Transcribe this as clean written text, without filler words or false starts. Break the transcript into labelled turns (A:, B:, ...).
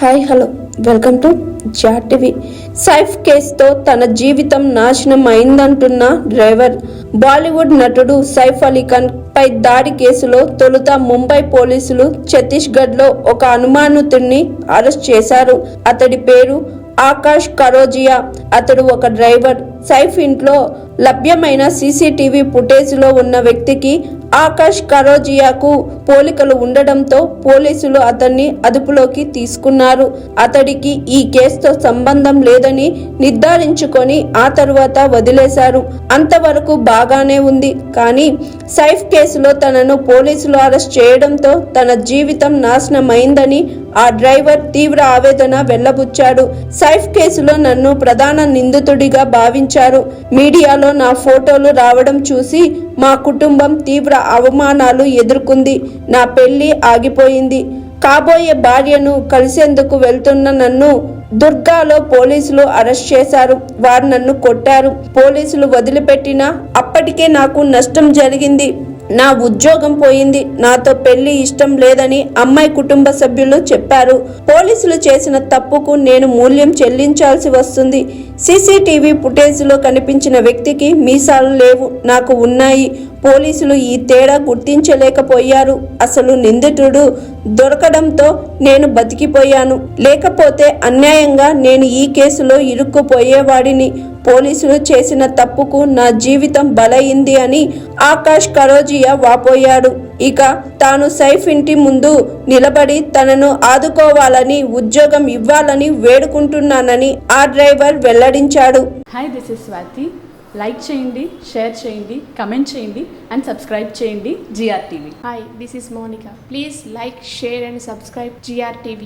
A: Hi hello welcome to జాట్ TV. Saif కేసుతో తన జీవితం నాశనం అయిందంటున్న డ్రైవర్. బాలీవుడ్ నటుడు సైఫ్ అలీ ఖాన్ పై దాడి కేసులో తొలుత ముంబై పోలీసులు ఛత్తీస్గఢ్ లో ఒక అనుమానితుడిని అరెస్ట్ చేశారు. అతడి పేరు ఆకాష్ కరోజియా. అతడు ఒక డ్రైవర్. సైఫ్ ఇంట్లో లభ్యమైన సీసీటీవీ ఫుటేజ్ లో ఉన్న వ్యక్తికి ఆకాష్ కరోజియాకు పోలికలు ఉండడంతో పోలీసులు అతన్ని అదుపులోకి తీసుకున్నారు. అతడికి ఈ కేసుతో సంబంధం లేదని నిర్ధారించుకొని ఆ తరువాత వదిలేశారు. అంతవరకు బాగానే ఉంది. కానీ సైఫ్ కేసులో తనను పోలీసులు అరెస్ట్ చేయడంతో తన జీవితం నాశనమైందని ఆ డ్రైవర్ తీవ్ర ఆవేదన వెళ్లబుచ్చాడు. సైఫ్ కేసులో నన్ను ప్రధాన నిందితుడిగా భావించారు. మీడియాలో నా ఫోటోలు రావడం చూసి మా కుటుంబం తీవ్ర అవమానాలు ఎదుర్కొంది. నా పెళ్లి ఆగిపోయింది. కాబోయే భార్యను కలిసేందుకు వెళ్తున్న నన్ను దుర్గాలో పోలీసులు అరెస్ట్ చేశారు. వారు నన్ను కొట్టారు. పోలీసులు వదిలిపెట్టినా అప్పటికే నాకు నష్టం జరిగింది. నా ఉద్యోగం పోయింది. నాతో పెళ్లి ఇష్టం లేదని అమ్మాయి కుటుంబ సభ్యులు చెప్పారు. పోలీసులు చేసిన తప్పుకు నేను మూల్యం చెల్లించాల్సి వస్తుంది. సీసీటీవీ ఫుటేజ్లో కనిపించిన వ్యక్తికి మీసాలు లేవు, నాకు ఉన్నాయి. పోలీసులు ఈ తేడా గుర్తించలేకపోయారు. అసలు నిందితుడు దొరకడంతో నేను బతికిపోయాను. లేకపోతే అన్యాయంగా నేను ఈ కేసులో ఇరుక్కుపోయేవాడిని. పోలీసులు చేసిన తప్పుకు నా జీవితం బలైంది అని ఆకాష్ కరోజియా వాపోయాడు. ఇక తాను సైఫ్ ఇంటి ముందు నిలబడి తనను ఆదుకోవాలని, ఉద్యోగం ఇవ్వాలని వేడుకుంటున్నానని ఆ డ్రైవర్ వెల్లడించాడు.
B: Hi, this is Swathi. Like చేయండి, షేర్ చేయండి, కమెంట్ చేయండి అండ్ సబ్స్క్రైబ్ చేయండి GR TV.
C: Hi, this is Monica. Please like, share and subscribe GR TV.